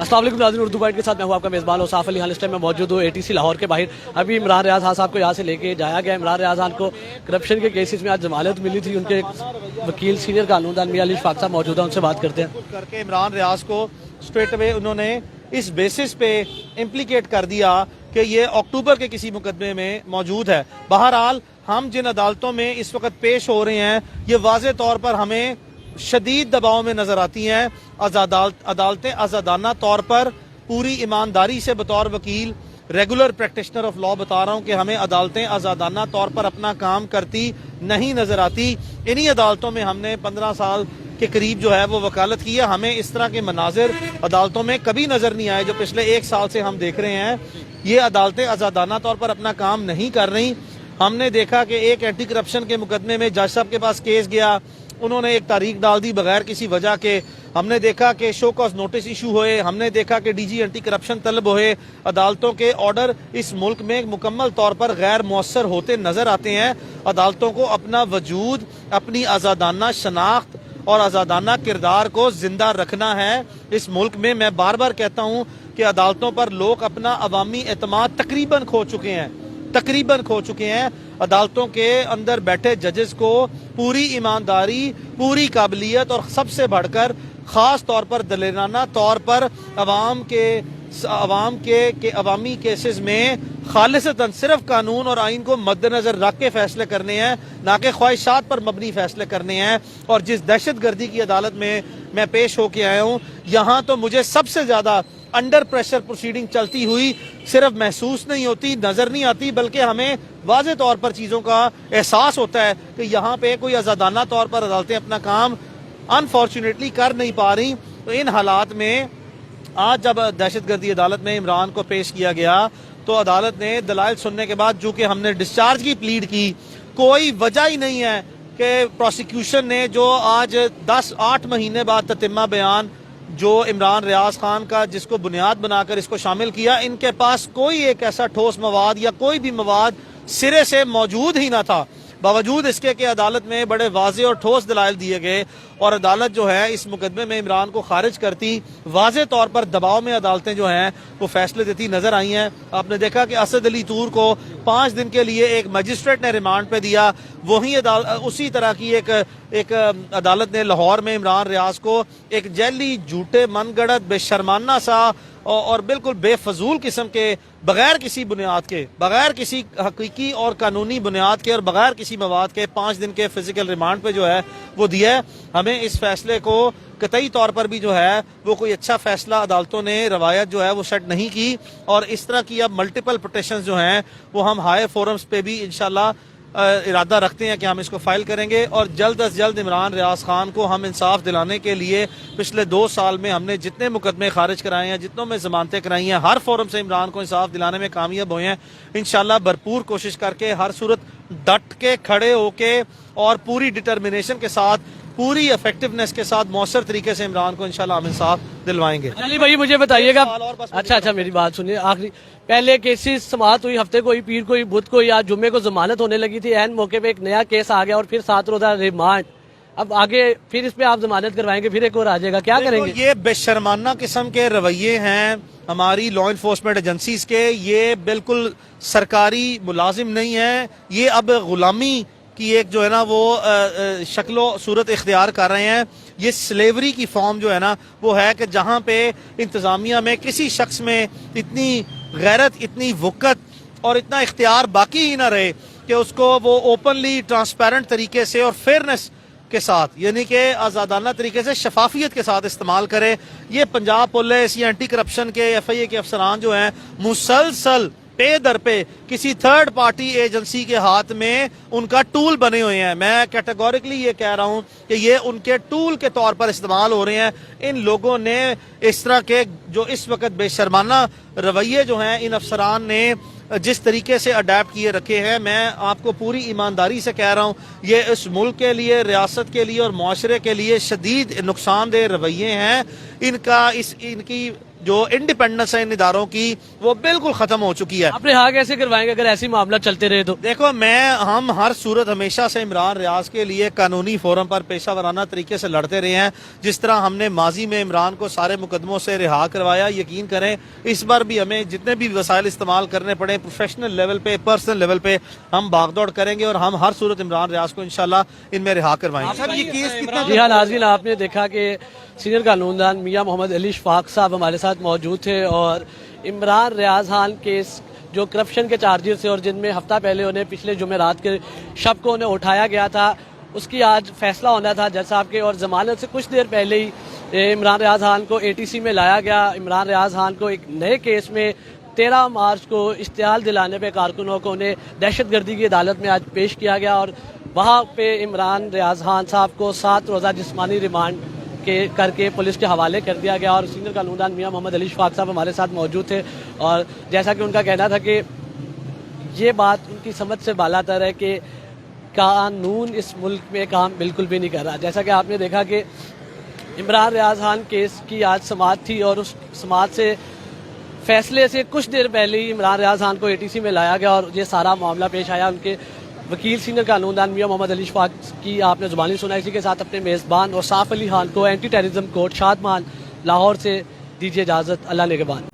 अस्सलाम वालेकुम नाज़रीन, उर्दू बाइट के साथ मैं हूं आपका मेज़बान औसाफ अली खान। इस टाइम मैं मौजूद हूँ ATC लाहौर के बाहर। अभी इमरान रियाज खान साहब को यहाँ से लेके जाया गया। इमरान रियाज खान को करप्शन के केसेस में आज जमानत मिली थी। उनके वकील सीनियर कानूनदान मियां अली इशफाक साहब मौजूद हैं, उनसे बात करते हैं। करके इमरान रियाज को स्ट्रेट अवे उन्होंने इस बेसिस पे इम्प्लीकेट कर दिया कि ये अक्टूबर के किसी मुकदमे में मौजूद है। बहरहाल हम जिन अदालतों में इस वक्त पेश हो रहे हैं ये वाज़े तौर पर हमें शदीद दबाव में नजर आती हैं। अदालतें आज़ादाना तौर पर पूरी ईमानदारी से बतौर वकील रेगुलर प्रैक्टिशनर ऑफ लॉ बता रहा हूँ कि हमें अदालतें आज़ादाना तौर पर अपना काम करती नहीं नजर आती। इन्हीं अदालतों में हमने 15 साल के करीब जो है वो वकालत की है। हमें इस तरह के मनाजिर अदालतों में कभी नजर नहीं आए जो पिछले 1 साल से हम देख रहे हैं। ये अदालतें आज़ादाना तौर पर अपना काम नहीं कर रही। हमने देखा कि एक एंटी करप्शन के मुकदमे में जज साहब के पास केस गया, उन्होंने एक तारीख डाल दी बगैर किसी वजह के। हमने देखा कि शो कॉज नोटिस इशू हुए, हमने देखा कि DG एंटी करप्शन तलब हुए। अदालतों के ऑर्डर इस मुल्क में मुकम्मल तौर पर गैर मौसर होते नजर आते हैं। अदालतों को अपना वजूद, अपनी आज़ादाना शनाख्त और आज़ादाना किरदार को जिंदा रखना है। इस मुल्क में मैं बार बार कहता हूँ कि अदालतों पर लोग अपना अवामी एतमाद तकरीबन खो चुके हैं। अदालतों के अंदर बैठे जजेस को पूरी ईमानदारी, पूरी काबिलियत और सबसे बढ़कर खास तौर पर दलेराना तौर पर अवामी केसेस में खालिसतन सिर्फ कानून और आइन को मद्देनजर रख के फैसले करने हैं, ना कि ख्वाहिशात पर मबनी फैसले करने हैं। और जिस दहशतगर्दी की अदालत में मैं पेश होके आया हूँ, यहाँ तो मुझे सबसे ज्यादा अंडर प्रेशर प्रोसीडिंग चलती हुई सिर्फ महसूस नहीं होती, नजर नहीं आती, बल्कि हमें वाज़े तौर पर चीज़ों का एहसास होता है कि यहाँ पे कोई आज़ादाना तौर पर अदालतें अपना काम अनफॉर्चुनेटली कर नहीं पा रही। तो इन हालात में आज जब दहशतगर्दी अदालत में इमरान को पेश किया गया तो अदालत ने दलाइल सुनने के बाद, जो कि हमने डिस्चार्ज की प्लीड की, कोई वजह ही नहीं है कि प्रोसिक्यूशन ने जो आज 10-8 महीने बाद ततिम्मा बयान जो इमरान रियाज खान का जिसको बुनियाद बनाकर इसको शामिल किया, इनके पास कोई एक ऐसा ठोस मवाद या कोई भी मवाद सिरे से मौजूद ही ना था। बावजूद इसके कि अदालत में बड़े वाज़े और ठोस दलाइल दिए गए और अदालत जो है इस मुकदमे में इमरान को खारिज करती, वाज़े तौर पर दबाव में अदालतें जो हैं वो फैसले देती नजर आई हैं। आपने देखा कि असद अली तूर को 5 दिन के लिए एक मजिस्ट्रेट ने रिमांड पे दिया। वहीं उसी तरह की एक अदालत ने लाहौर में इमरान रियाज को एक जैली, झूठे, मनगढ़ंत, बेशर्माना सा और बिल्कुल बेफजूल किस्म के, बगैर किसी बुनियाद के, बगैर किसी हकीकी और कानूनी बुनियाद के और बगैर किसी मवाद के 5 दिन के फिजिकल रिमांड पे जो है वो दिया है। हमें इस फैसले को कतई तौर पर भी जो है वो कोई अच्छा फैसला अदालतों ने रवायत जो है वो सेट नहीं की। और इस तरह की अब मल्टीपल पिटिशंस जो हैं वो हम हाई फोरम्स पे भी इंशाल्लाह इरादा रखते हैं कि हम इसको फाइल करेंगे और जल्द अज जल्द इमरान रियाज खान को हम इंसाफ दिलाने के लिए पिछले 2 साल में हमने जितने मुकदमे खारिज कराए हैं, जितनों में जमानतें कराई हैं, हर फोरम से इमरान को इंसाफ दिलाने में कामयाब हुए हैं। इंशाल्लाह भरपूर कोशिश करके, हर सूरत डट के खड़े होके और पूरी डिटर्मिनेशन के साथ, पूरी इफेक्टिवनेस के साथ मौसर तरीके से इमरान को इंशाल्लाह हम इंसाफ दिलवाएंगे। अली भाई मुझे बताइएगा, अच्छा मेरी बात सुनिए, आखिरी पहले केसेस समाअत हुई, हफ्ते को ही, पीर को ही, बुध को या जुम्मे को जमानत होने लगी थी, एन मौके पे एक नया केस आ गया और फिर 7 रोजा रिमांड। अब आगे फिर इस पे आप जमानत करवाएंगे, फिर एक और आ जाएगा, क्या करेंगे? ये बेशर्माना किस्म के रवैये हैं हमारी लॉ इन्फोर्समेंट एजेंसीज के। ये बिल्कुल सरकारी मुलाजिम नहीं है, ये अब गुलामी की एक जो है ना वो शक्लो सूरत इख्तियार कर रहे हैं। ये स्लेवरी की फॉर्म जो है ना वो है कि जहाँ पे इंतजामिया में किसी शख्स में इतनी गैरत, इतनी वक़्त और इतना इख्तियार बाकी ही ना रहे कि उसको वो ओपनली, ट्रांसपेरेंट तरीके से और फेयरनेस के साथ, यानी कि आज़ादाना तरीके से, शफाफियत के साथ इस्तेमाल करे। ये पंजाब पुलिस या एंटी करप्शन के FIA के अफसरान जो हैं मुसलसल पे दर पे किसी थर्ड पार्टी एजेंसी के हाथ में उनका टूल बने हुए हैं। मैं कैटेगोरिकली ये कह रहा हूं कि ये उनके टूल के तौर पर इस्तेमाल हो रहे हैं। इन लोगों ने इस तरह के जो इस वक्त बेशर्माना रवैये जो हैं इन अफसरान ने जिस तरीके से अडेप्ट किए रखे हैं, मैं आपको पूरी ईमानदारी से कह रहा हूँ, ये इस मुल्क के लिए, रियासत के लिए और मुआशरे के लिए शदीद नुकसानदेह रवैये हैं। इनकी जो इंडिपेंडेंस है इन इदारों की वो बिल्कुल खत्म हो चुकी है। आप रिहा कैसे करवाएंगे अगर ऐसी मामला चलते रहे तो? देखो, हम हर सूरत हमेशा से इमरान रियाज के लिए कानूनी फोरम पर पेशा वराना तरीके से लड़ते रहे हैं। जिस तरह हमने माजी में इमरान को सारे मुकदमों से रिहा करवाया, यकीन करें इस बार भी हमें जितने भी वसाइल इस्तेमाल करने पड़े प्रोफेशनल लेवल पे, पर्सनल लेवल पे हम भागदौड़ करेंगे और हम हर सूरत इमरान रियाज को इंशाल्लाह इनमें रिहा करवाएंगे। सर, ये केस कितना जी हाँ नाज़रीन, आपने देखा कि सीनियर कानूनदान मियां मोहम्मद अली शफाक साहब हमारे साथ मौजूद थे और इमरान रियाज खान केस जो करप्शन के चार्जेस थे और जिनमें हफ्ता पहले उन्हें पिछले जुमेरात के शब को उन्हें उठाया गया था, उसकी आज फैसला होना था जज साहब के। और जमानत से कुछ देर पहले ही इमरान रियाज खान को ATC में लाया गया। इमरान रियाज खान को एक नए केस में 13 मार्च को इश्तिहाल दिलाने पे कारकुनों को उन्हें दहशतगर्दी की अदालत में आज पेश किया गया और वहाँ पे इमरान रियाज खान साहब को 7 रोज़ा जिस्मानी रिमांड के करके पुलिस के हवाले कर दिया गया। और सीनियर कानूनदान मियां मोहम्मद अली शफाक साहब हमारे साथ मौजूद थे और जैसा कि उनका कहना था कि ये बात उनकी समझ से बालातर है कि कानून इस मुल्क में काम बिल्कुल भी नहीं कर रहा। जैसा कि आपने देखा कि इमरान रियाज खान केस की आज समाअत थी और उस समाअत से फैसले से कुछ देर पहले ही इमरान रियाज खान को ATC में लाया गया और ये सारा मामला पेश आया। उनके वकील सीनियर कानूनदान मियां मोहम्मद अली शफाक की आपने जुबानी सुना। इसी के साथ अपने मेज़बान और साफ अली खान को anti terrorism court Shadman Lahore से दीजिए इजाज़त। अल्लाह निगहबान।